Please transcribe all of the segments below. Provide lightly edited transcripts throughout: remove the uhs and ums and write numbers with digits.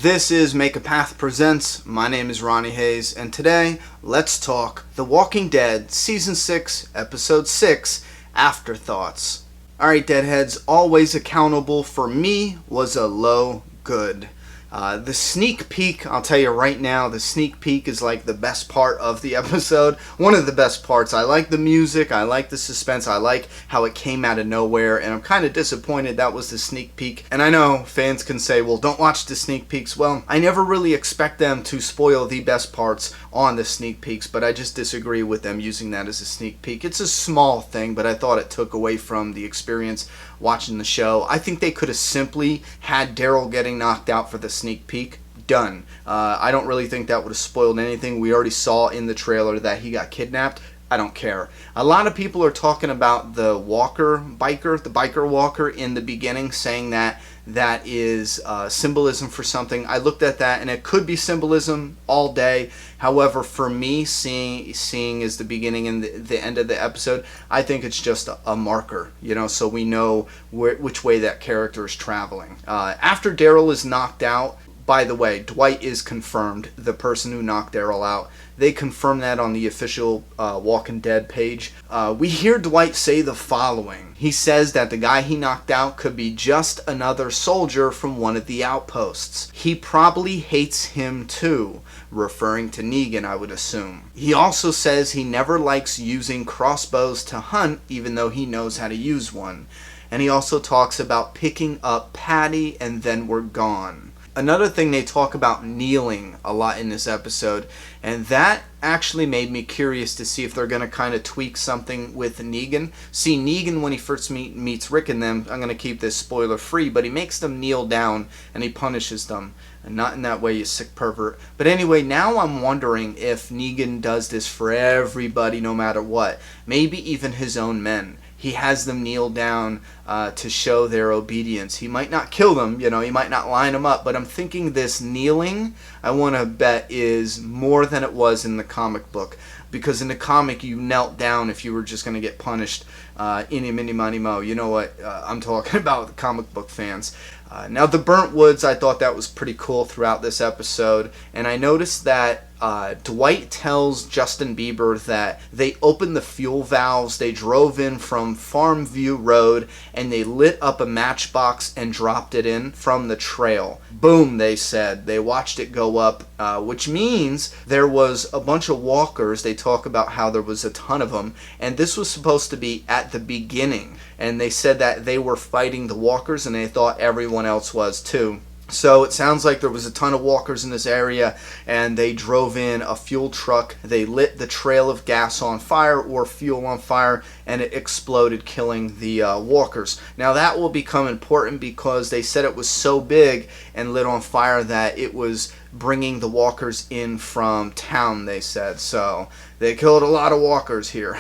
This is Make a Path Presents. My name is Ronnie Hayes, and today, let's talk The Walking Dead, Season 6, Episode 6, Afterthoughts. Alright, Deadheads, always accountable for me was a low good. The sneak peek, I'll tell you right now, the sneak peek is like the best part of the episode. One of the best parts. I like the music, I like the suspense, I like how it came out of nowhere, and I'm kind of disappointed that was the sneak peek. And I know fans can say, well, don't watch the sneak peeks. Well, I never really expect them to spoil the best parts on the sneak peeks, but I just disagree with them using that as a sneak peek. It's a small thing, but I thought it took away from the experience watching the show. I think they could have simply had Daryl getting knocked out for the sneak peek. Done. I don't really think that would have spoiled anything. We already saw in the trailer that he got kidnapped. I don't care. A lot of people are talking about the biker walker in the beginning, saying that that is symbolism for something. I looked at that, and it could be symbolism all day. However, for me, seeing as the beginning and the end of the episode, I think it's just a marker, so we know which way that character is traveling. After Daryl is knocked out, by the way, Dwight is confirmed, the person who knocked Daryl out. They confirmed that on the official Walking Dead page. We hear Dwight say the following. He says that the guy he knocked out could be just another soldier from one of the outposts. He probably hates him too, referring to Negan, I would assume. He also says he never likes using crossbows to hunt, even though he knows how to use one. And he also talks about picking up Patty and then we're gone. Another thing, they talk about kneeling a lot in this episode, and that actually made me curious to see if they're going to kind of tweak something with Negan. See, Negan, when he first meets Rick and them, I'm going to keep this spoiler free, but he makes them kneel down and he punishes them. And not in that way, you sick pervert. But anyway, now I'm wondering if Negan does this for everybody no matter what. Maybe even his own men. He has them kneel down to show their obedience. He might not kill them, he might not line them up, but I'm thinking this kneeling, I want to bet, is more than it was in the comic book. Because in the comic, you knelt down if you were just going to get punished. Eeny, miny, miny, mo. You know what I'm talking about, the comic book fans. Now, the burnt woods, I thought that was pretty cool throughout this episode. And I noticed that Dwight tells Justin Bieber that they opened the fuel valves, they drove in from Farmview Road, and they lit up a matchbox and dropped it in from the trail. Boom, they said. They watched it go up, which means there was a bunch of walkers. They talk about how there was a ton of them, and this was supposed to be at the beginning. And they said that they were fighting the walkers, and they thought everyone else was too. So it sounds like there was a ton of walkers in this area, and they drove in a fuel truck. They lit the trail of gas on fire or fuel on fire, and it exploded, killing the walkers. Now that will become important because they said it was so big and lit on fire that it was bringing the walkers in from town, they said. So they killed a lot of walkers here.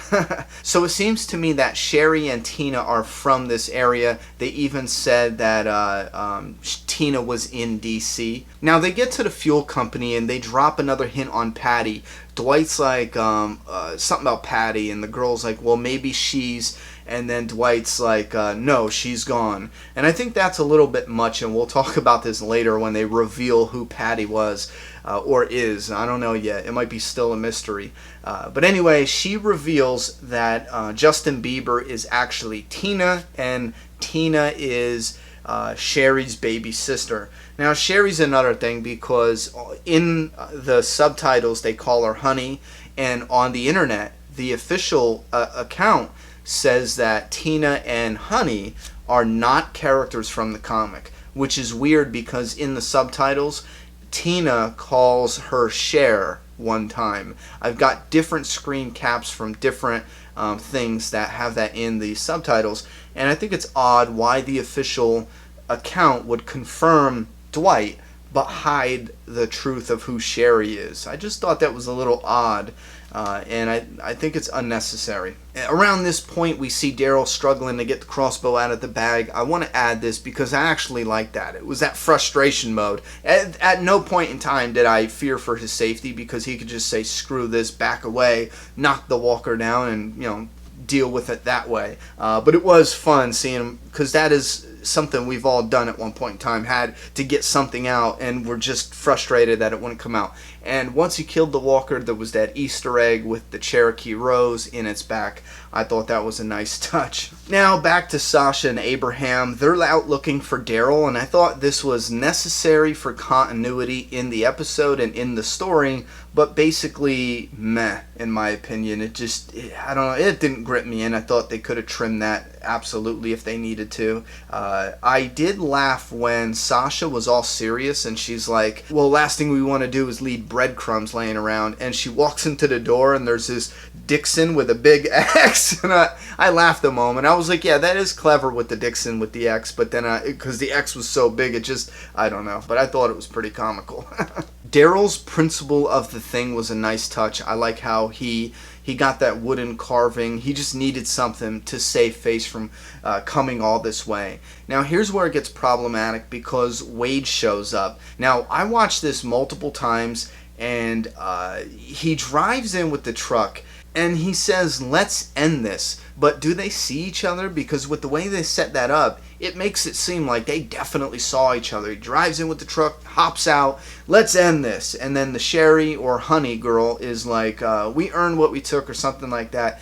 So it seems to me that Sherry and Tina are from this area. They even said that Tina was in DC. Now they get to the fuel company and they drop another hint on Patty. Dwight's like, something about Patty, and the girl's like, well, maybe she's, and then Dwight's like, no, she's gone. And I think that's a little bit much, and we'll talk about this later when they reveal who Patty was, or is. I don't know yet. It might be still a mystery. But anyway, she reveals that Justin Bieber is actually Tina, and Tina is Sherry's baby sister. Now, Sherry's another thing because in the subtitles they call her Honey, and on the internet, the official account says that Tina and Honey are not characters from the comic, which is weird because in the subtitles, Tina calls her Cher one time. I've got different screen caps from different things that have that in the subtitles, and I think it's odd why the official account would confirm Dwight but hide the truth of who Sherry is. I just thought that was a little odd, and I think it's unnecessary. Around this point, we see Daryl struggling to get the crossbow out of the bag. I want to add this because I actually like that. It was that frustration mode. At no point in time did I fear for his safety because he could just say, screw this, back away, knock the walker down, and deal with it that way. But it was fun seeing him, because that is something we've all done at one point in time, had to get something out, and we're just frustrated that it wouldn't come out. And once he killed the walker, there was that Easter egg with the Cherokee rose in its back. I thought that was a nice touch. Now back to Sasha and Abraham. They're out looking for Daryl, and I thought this was necessary for continuity in the episode and in the story, but basically meh in my opinion. I don't know, it didn't grip me in. I thought they could have trimmed that absolutely if they needed to. I did laugh when Sasha was all serious and she's like, well, last thing we want to do is leave breadcrumbs laying around, and she walks into the door and there's this Dixon with a big X, and I laughed a moment. I was like, yeah, that is clever with the Dixon with the X, but then because the X was so big, I don't know, but I thought it was pretty comical. Daryl's principle of the thing was a nice touch. I like how he got that wooden carving. He just needed something to save face from coming all this way. Now here's where it gets problematic, because Wade shows up. Now I watched this multiple times, and he drives in with the truck and he says, let's end this. But do they see each other? Because with the way they set that up, it makes it seem like they definitely saw each other. He drives in with the truck, hops out, let's end this. And then the Sherry or Honey girl is like, we earned what we took, or something like that.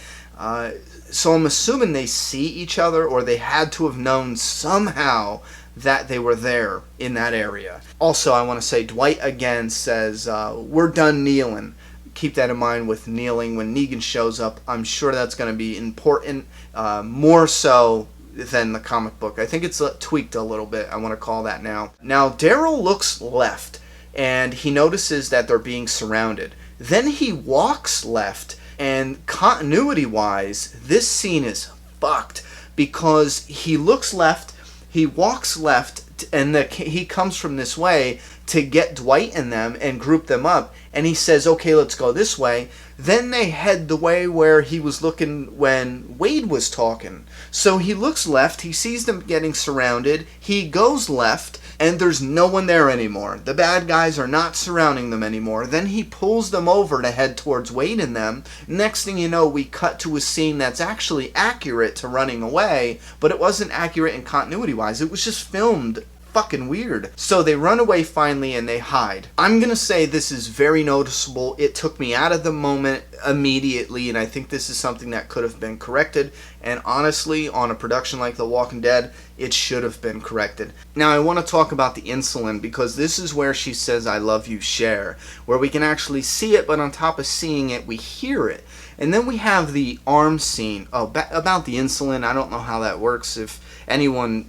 So I'm assuming they see each other, or they had to have known somehow that they were there in that area. Also, I want to say Dwight again says, we're done kneeling. Keep that in mind with kneeling when Negan shows up. I'm sure that's going to be important, more so than the comic book. I think it's tweaked a little bit. I want to call that now. Now, Daryl looks left, and he notices that they're being surrounded. Then he walks left, and continuity-wise, this scene is fucked, because he looks left, he walks left, and he comes from this way to get Dwight and them and group them up, and he says, okay, let's go this way. Then they head the way where he was looking when Wade was talking. So he looks left, he sees them getting surrounded, he goes left, and there's no one there anymore. The bad guys are not surrounding them anymore. Then he pulls them over to head towards Wade and them. Next thing you know, we cut to a scene that's actually accurate to running away, but it wasn't accurate in continuity-wise. It was just filmed fucking weird. So they run away finally and they hide. I'm gonna say this is very noticeable. It took me out of the moment immediately, and I think this is something that could have been corrected, and honestly, on a production like The Walking Dead, it should have been corrected. Now I want to talk about the insulin, because this is where she says, I love you, Cher, where we can actually see it, but on top of seeing it, we hear it. And then we have the arm scene. About the insulin, I don't know how that works. If anyone,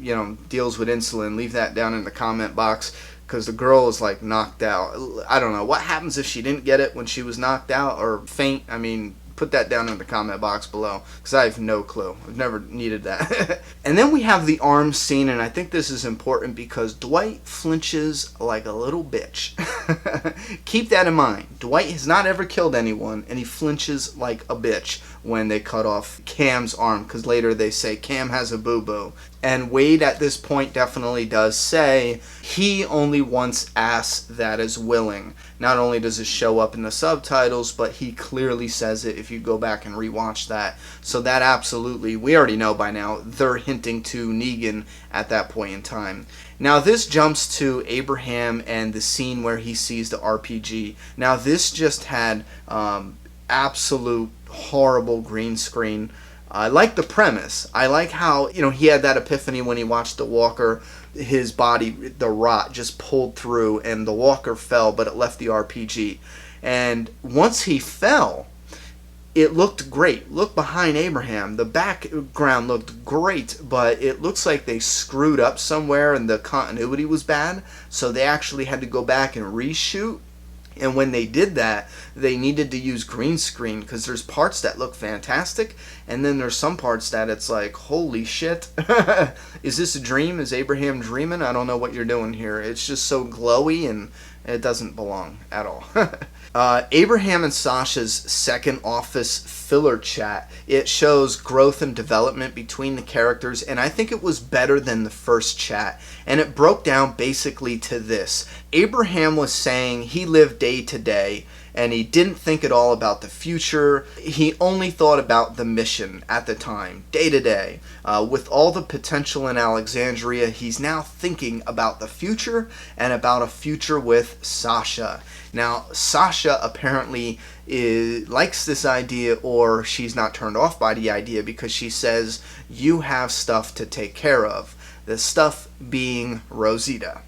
deals with insulin, leave that down in the comment box, because the girl is like knocked out. I don't know what happens if she didn't get it when she was knocked out or faint. I mean, put that down in the comment box below, because I have no clue. I've never needed that. And then we have the arm scene, and I think this is important because Dwight flinches like a little bitch. Keep that in mind. Dwight has not ever killed anyone, and he flinches like a bitch when they cut off Cam's arm, because later they say Cam has a boo-boo. And Wade at this point definitely does say he only wants ass that is willing. Not only does it show up in the subtitles, but he clearly says it if you go back and rewatch that. So that absolutely, we already know by now, they're hinting to Negan at that point in time. Now this jumps to Abraham and the scene where he sees the RPG. Now this just had absolute horrible green screen. I like the premise. I like how, he had that epiphany when he watched the walker. His body, the rot, just pulled through and the walker fell, but it left the RPG. And once he fell, it looked great. Look behind Abraham. The background looked great, but it looks like they screwed up somewhere and the continuity was bad. So they actually had to go back and reshoot. And when they did that, they needed to use green screen, because there's parts that look fantastic, and then there's some parts that it's like, holy shit, is this a dream? Is Abraham dreaming? I don't know what you're doing here. It's just so glowy, and it doesn't belong at all. Abraham and Sasha's second office filler chat, it shows growth and development between the characters, and I think it was better than the first chat. And it broke down basically to this. Abraham was saying he lived day to day, and he didn't think at all about the future. He only thought about the mission at the time, day to day. With all the potential in Alexandria, he's now thinking about the future and about a future with Sasha. Now, Sasha apparently likes this idea, or she's not turned off by the idea, because she says, you have stuff to take care of. The stuff being Rosita.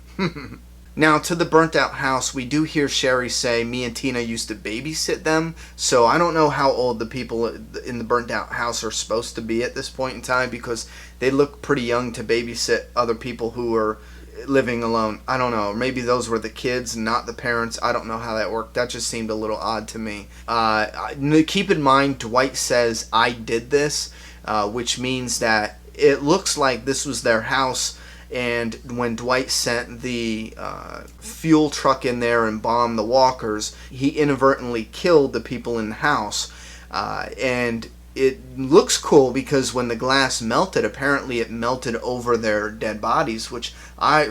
Now, to the burnt out house, we do hear Sherry say, me and Tina used to babysit them, so I don't know how old the people in the burnt out house are supposed to be at this point in time, because they look pretty young to babysit other people who are living alone. I don't know. Maybe those were the kids, not the parents. I don't know how that worked. That just seemed a little odd to me. Keep in mind, Dwight says, I did this, which means that it looks like this was their house, and when Dwight sent the fuel truck in there and bombed the walkers, he inadvertently killed the people in the house. And it looks cool because when the glass melted, apparently it melted over their dead bodies, which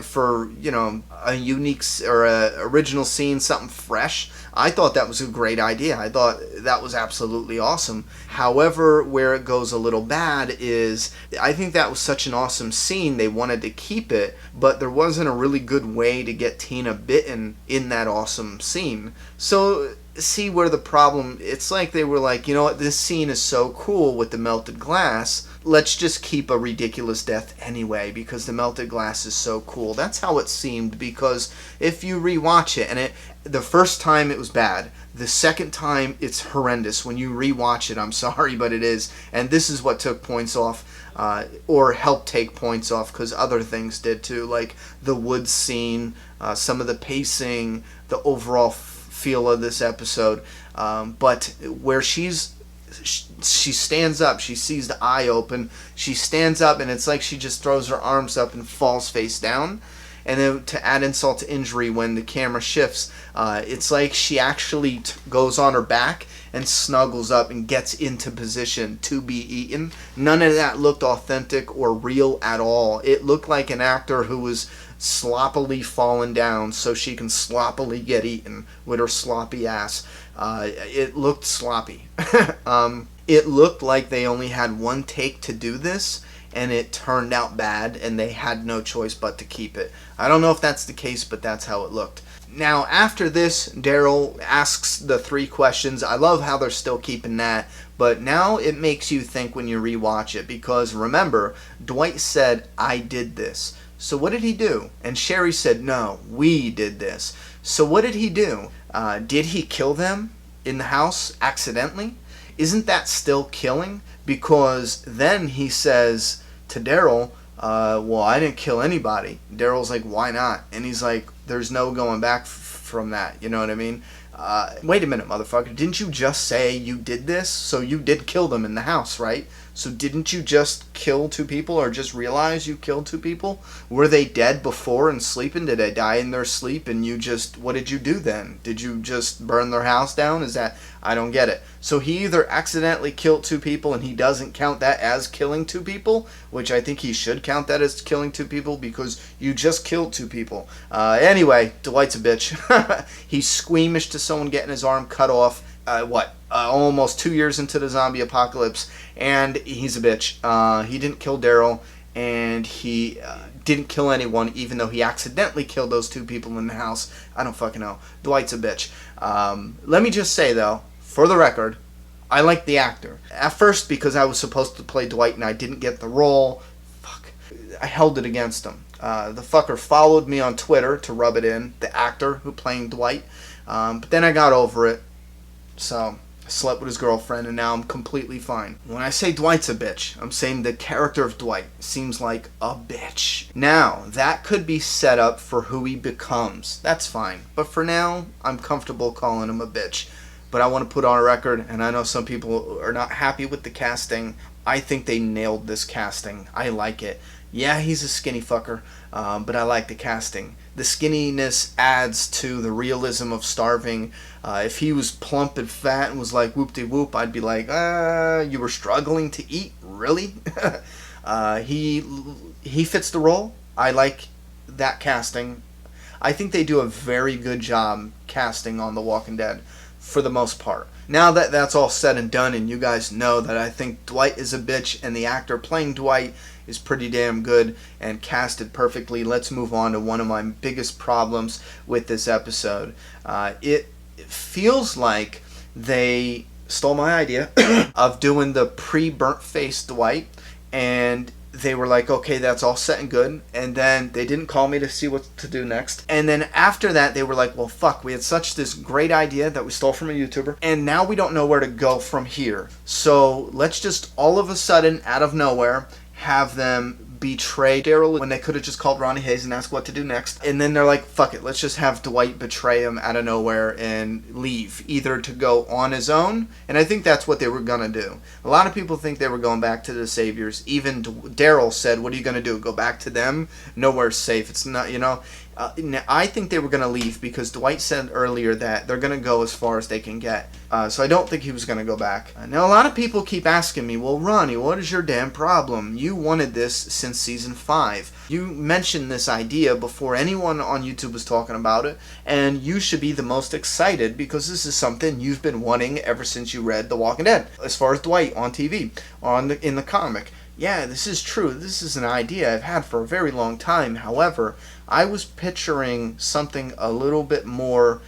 for a unique or a original scene, something fresh, I thought that was a great idea. I thought that was absolutely awesome. However, where it goes a little bad is, I think that was such an awesome scene, they wanted to keep it, but there wasn't a really good way to get Tina bitten in that awesome scene. So, see where the problem, it's like they were like, you know what, this scene is so cool with the melted glass, let's just keep a ridiculous death anyway, because the melted glass is so cool. That's how it seemed, because if you rewatch it, and the first time it was bad, the second time it's horrendous. When you rewatch it, I'm sorry, but it is, and this is what took points off, or helped take points off, because other things did too, like the woods scene, some of the pacing, the overall feel of this episode, but where she stands up, she sees the eye open, she stands up, and it's like she just throws her arms up and falls face down. And then to add insult to injury, when the camera shifts, it's like she actually goes on her back and snuggles up and gets into position to be eaten. None of that looked authentic or real at all. It looked like an actor who was sloppily fallen down so she can sloppily get eaten with her sloppy ass. It looked sloppy. It looked like they only had one take to do this, and it turned out bad, and they had no choice but to keep it. I don't know if that's the case, but that's how it looked. Now, after this, Daryl asks the 3 questions. I love how they're still keeping that, but now it makes you think when you rewatch it, because remember, Dwight said, I did this. So what did he do? And Sherry said, no, we did this. So what did he do? Did he kill them in the house accidentally? Isn't that still killing? Because then he says to Daryl, well, I didn't kill anybody. Daryl's like, why not? And he's like, there's no going back from that. You know what I mean? Wait a minute, motherfucker. Didn't you just say you did this? So you did kill them in the house, right? So didn't you just kill 2 people, or just realize you killed 2 people? Were they dead before and sleeping? Did they die in their sleep and you just, what did you do then? Did you just burn their house down? Is that, I don't get it. So he either accidentally killed 2 people and he doesn't count that as killing 2 people, which I think he should count that as killing 2 people because you just killed 2 people. Anyway, Dwight's a bitch. He's squeamish to someone getting his arm cut off. Almost 2 years into the zombie apocalypse, and he's a bitch. He didn't kill Daryl, and he didn't kill anyone, even though he accidentally killed those 2 people in the house. I don't fucking know. Dwight's a bitch. Let me just say, though, for the record, I like the actor. At first, because I was supposed to play Dwight and I didn't get the role, I held it against him. The fucker followed me on Twitter to rub it in, the actor who playing Dwight. But then I got over it. So, I slept with his girlfriend, and now I'm completely fine. When I say Dwight's a bitch, I'm saying the character of Dwight seems like a bitch. Now, that could be set up for who he becomes. That's fine. But for now, I'm comfortable calling him a bitch. But I want to put on record, and I know some people are not happy with the casting. I think they nailed this casting. I like it. Yeah, he's a skinny fucker, but I like the casting. The skinniness adds to the realism of starving. If he was plump and fat and was like whoop-de-whoop, I'd be like, you were struggling to eat? Really? He fits the role. I like that casting. I think they do a very good job casting on The Walking Dead. for the most part. Now that that's all said and done, and you guys know that I think Dwight is a bitch and the actor playing Dwight is pretty damn good and casted perfectly, let's move on to one of my biggest problems with this episode. It feels like they stole my idea of doing the pre-burnt face Dwight, and they were like, okay, that's all set and good, and then they didn't call me to see what to do next, and then after that they were like, well, fuck, we had such this great idea that we stole from a YouTuber, and now we don't know where to go from here, so let's just all of a sudden, out of nowhere, have them betray Daryl when they could have just called Ronnie Hayes and asked what to do next. And then they're like, fuck it, let's just have Dwight betray him out of nowhere and leave, either to go on his own, and I think that's what they were gonna do. A lot of people think they were going back to the Saviors. Even Daryl said, what are you gonna do, go back to them? Nowhere's safe. It's not, you know. I think they were going to leave because Dwight said earlier that they're going to go as far as they can get. So I don't think he was going to go back. Now, a lot of people keep asking me, well, Ronnie, what is your damn problem? You wanted this since season 5. You mentioned this idea before anyone on YouTube was talking about it, and you should be the most excited because this is something you've been wanting ever since you read The Walking Dead, as far as Dwight on TV or in the comic. Yeah, this is true. This is an idea I've had for a very long time. However, I was picturing something a little bit more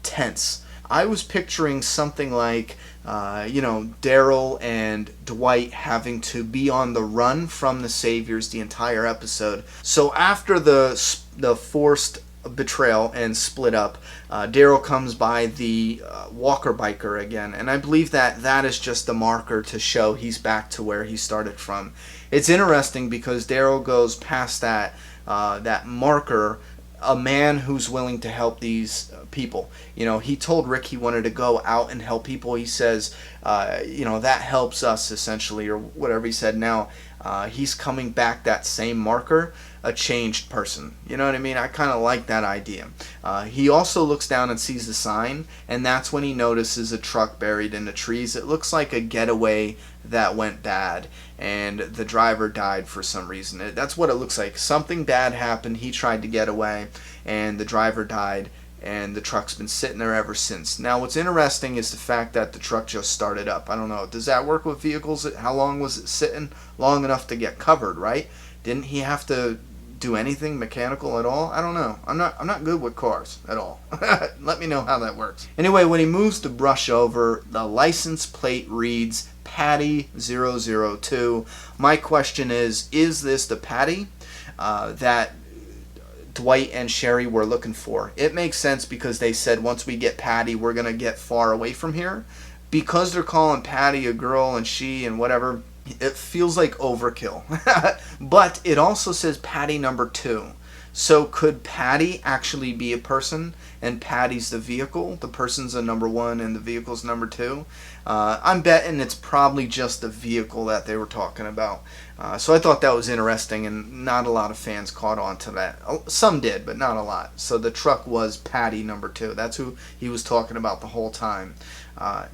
tense. I was picturing something like, Daryl and Dwight having to be on the run from the Saviors the entire episode. So after the forced betrayal and split up, Daryl comes by the walker biker again, and I believe that is just the marker to show he's back to where he started from. It's interesting because Daryl goes past that marker, a man who's willing to help these people. He told Rick he wanted to go out and help people. He says, that helps us essentially, or whatever he said. Now he's coming back that same marker, a changed person. You know what I mean? I kind of like that idea. He also looks down and sees the sign, and that's when he notices a truck buried in the trees. It looks like a getaway that went bad, and the driver died for some reason. That's what it looks like. Something bad happened. He tried to get away, and the driver died, and the truck's been sitting there ever since. Now, what's interesting is the fact that the truck just started up. I don't know. Does that work with vehicles? How long was it sitting? Long enough to get covered, right? Didn't he have to do anything mechanical at all? I don't know. I'm not good with cars at all. Let me know how that works. Anyway, when he moves to brush over, the license plate reads Patty 002. My question is this the Patty that Dwight and Sherry were looking for? It makes sense because they said once we get Patty, we're going to get far away from here. Because they're calling Patty a girl and she and whatever, it feels like overkill. But it also says Patty number 2. So could Patty actually be a person and Patty's the vehicle? The person's a number 1 and the vehicle's number 2? I'm betting it's probably just the vehicle that they were talking about. So I thought that was interesting, and not a lot of fans caught on to that. Some did, but not a lot. So the truck was Patty number 2. That's who he was talking about the whole time.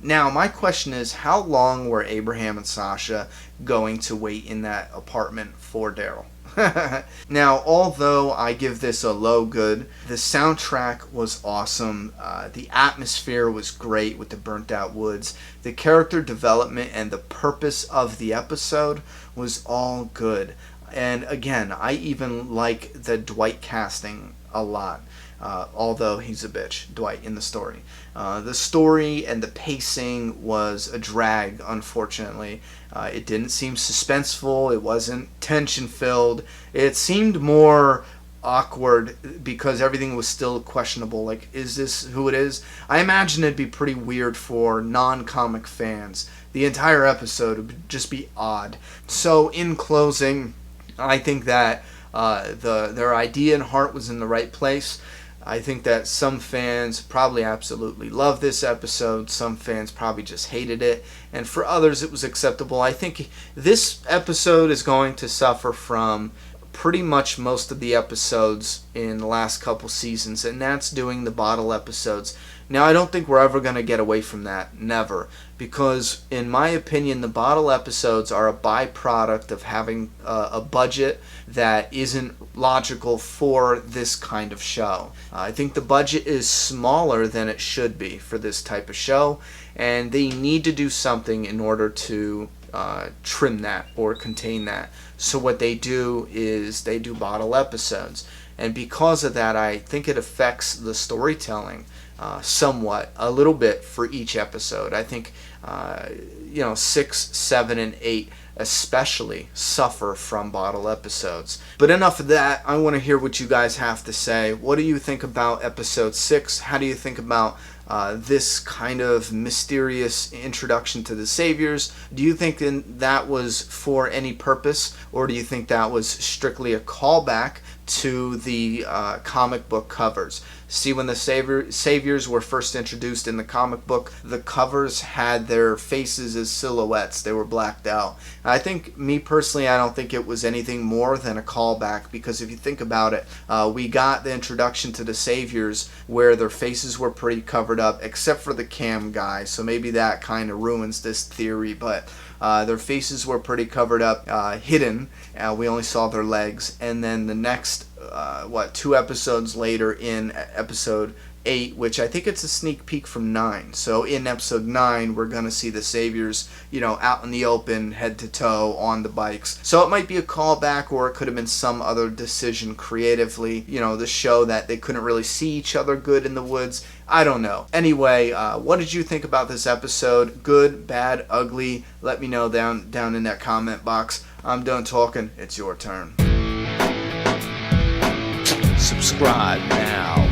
Now, my question is, how long were Abraham and Sasha going to wait in that apartment for Daryl? Now, although I give this a low good, the soundtrack was awesome. The atmosphere was great with the burnt out woods. The character development and the purpose of the episode was all good. And again, I even like the Dwight casting a lot. Although he's a bitch, Dwight, in the story. The story and the pacing was a drag, unfortunately. It didn't seem suspenseful. It wasn't tension-filled. It seemed more awkward because everything was still questionable. Like, is this who it is? I imagine it'd be pretty weird for non-comic fans. The entire episode would just be odd. So, in closing, I think that their idea and heart was in the right place. I think that some fans probably absolutely love this episode. Some fans probably just hated it. And for others, it was acceptable. I think this episode is going to suffer from pretty much most of the episodes in the last couple seasons, and that's doing the bottle episodes. Now, I don't think we're ever going to get away from that, never, because in my opinion, the bottle episodes are a byproduct of having a budget that isn't logical for this kind of show. I think the budget is smaller than it should be for this type of show, and they need to do something in order to trim that or contain that. So what they do is they do bottle episodes, and because of that, I think it affects the storytelling somewhat, a little bit for each episode. I think 6, 7, and 8 especially suffer from bottle episodes. But enough of that. I want to hear what you guys have to say. What do you think about episode 6? How do you think about this kind of mysterious introduction to the Saviors? Do you think that was for any purpose, or do you think that was strictly a callback to the comic book covers? See, when the Saviors were first introduced in the comic book, the covers had their faces as silhouettes. They were blacked out. I think, me personally, I don't think it was anything more than a callback, because if you think about it, we got the introduction to the Saviors where their faces were pretty covered up, except for the cam guy, so maybe that kind of ruins this theory, but their faces were pretty covered up, hidden. We only saw their legs, and then the next 2 episodes later, in episode 8, which I think it's a sneak peek from 9. So in episode 9, we're going to see the Saviors, out in the open, head to toe, on the bikes. So it might be a callback, or it could have been some other decision creatively, the show that they couldn't really see each other good in the woods. I don't know. Anyway, what did you think about this episode? Good, bad, ugly? Let me know down in that comment box. I'm done talking. It's your turn. Subscribe now.